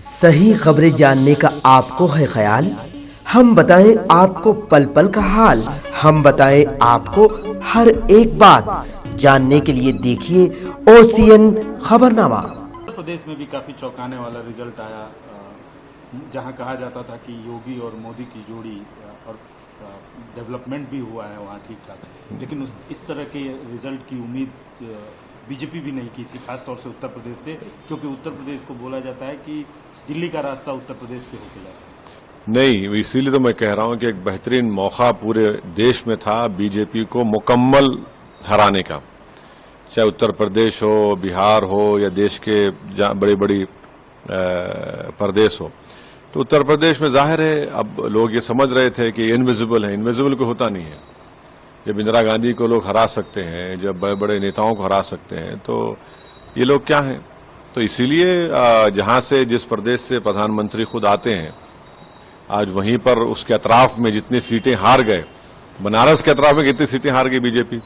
सही खबरें जानने का आपको है ख्याल, हम बताएं आपको पल पल का हाल। हम बताएं आपको हर एक बात, जानने के लिए देखिए OCN खबरनामा। उत्तर प्रदेश में भी काफ़ी चौंकाने वाला रिजल्ट आया, जहां कहा जाता था कि योगी और मोदी की जोड़ी और डेवलपमेंट भी हुआ है वहां ठीक ठाक, लेकिन इस तरह के रिजल्ट की उम्मीद बीजेपी भी नहीं की थी, खासतौर से उत्तर प्रदेश से, क्योंकि उत्तर प्रदेश को बोला जाता है कि दिल्ली का रास्ता उत्तर प्रदेश से होकर जाता है। नहीं, इसीलिए तो मैं कह रहा हूं कि एक बेहतरीन मौका पूरे देश में था बीजेपी को मुकम्मल हराने का, चाहे उत्तर प्रदेश हो, बिहार हो या देश के बड़ी बड़ी प्रदेश हो। तो उत्तर प्रदेश में जाहिर है अब लोग ये समझ रहे थे कि इनविजिबल है, इनविजिबल को होता नहीं है। जब इंदिरा गांधी को लोग हरा सकते हैं, जब बड़े बड़े नेताओं को हरा सकते हैं, तो ये लोग क्या हैं। तो इसीलिए जहां से जिस प्रदेश से प्रधानमंत्री खुद आते हैं, आज वहीं पर उसके अतराफ में जितनी सीटें हार गए, बनारस के अतराफ में कितनी सीटें हार गई बीजेपी,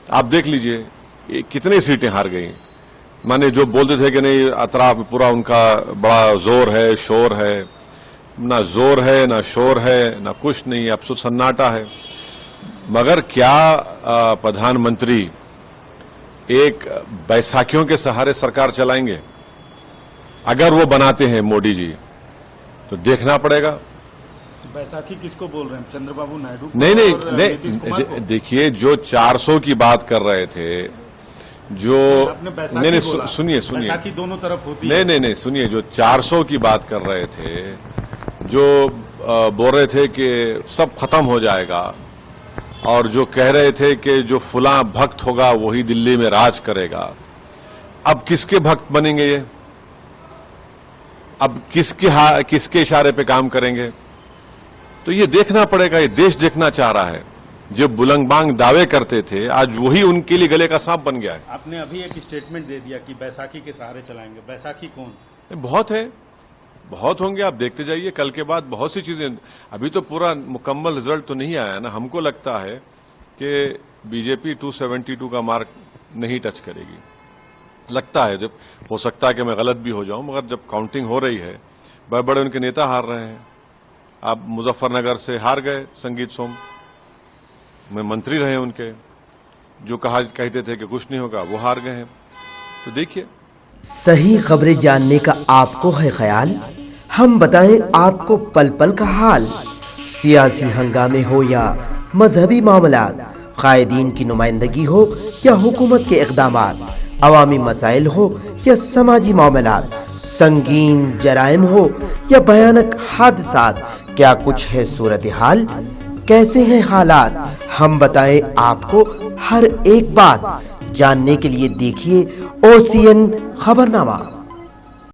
आप देख लीजिए कितनी सीटें हार गई। माने जो बोलते थे कि नहीं अतराफ में पूरा उनका बड़ा जोर है, शोर है, ना जोर है, ना शोर है, ना कुछ नहीं, अब सन्नाटा है। मगर क्या प्रधानमंत्री एक बैसाखियों के सहारे सरकार चलाएंगे? अगर वो बनाते हैं मोदी जी तो देखना पड़ेगा। बैसाखी किसको बोल रहे हैं, चंद्रबाबू नायडू? नहीं, देखिए जो 400 की बात कर रहे थे, जो नहीं सुनिए बैसाखी दोनों तरफ होती है। नहीं सुनिए, जो 400 की बात कर रहे थे, जो बोल रहे थे कि सब खत्म हो जाएगा, और जो कह रहे थे कि जो फुला भक्त होगा वही दिल्ली में राज करेगा, अब किसके भक्त बनेंगे ये? अब किसके इशारे पे काम करेंगे? तो ये देखना पड़ेगा, ये देश देखना चाह रहा है। जो बुलंदबांग दावे करते थे, आज वही उनके लिए गले का सांप बन गया है। आपने अभी एक स्टेटमेंट दे दिया कि बैसाखी के सहारे चलाएंगे। बैसाखी कौन? बहुत है, बहुत होंगे, आप देखते जाइए। कल के बाद बहुत सी चीजें, अभी तो पूरा मुकम्मल रिजल्ट तो नहीं आया ना। हमको लगता है कि बीजेपी 272 का मार्क नहीं टच करेगी, लगता है। जब हो सकता है कि मैं गलत भी हो जाऊं, मगर जब काउंटिंग हो रही है, बड़े बड़े उनके नेता हार रहे हैं। आप मुजफ्फरनगर से हार गए संगीत सोम में मंत्री रहे उनके, जो कहते थे कि कुछ नहीं होगा, वो हार गए हैं। तो देखिए, सही खबरें जानने का आपको है ख्याल, हम बताएं आपको पल पल का हाल। सियासी हंगामे हो या मजहबी मामलात, कायदीन की नुमाइंदगी हो या हुकूमत के इक़दामात, अवामी मसाइल हो या समाजी मामलात, संगीन जराइम हो या भयानक हादसात, क्या कुछ है सूरत हाल, कैसे हैं हालात, हम बताएं आपको हर एक बात। जानने के लिए देखिए OCN खबरनामा।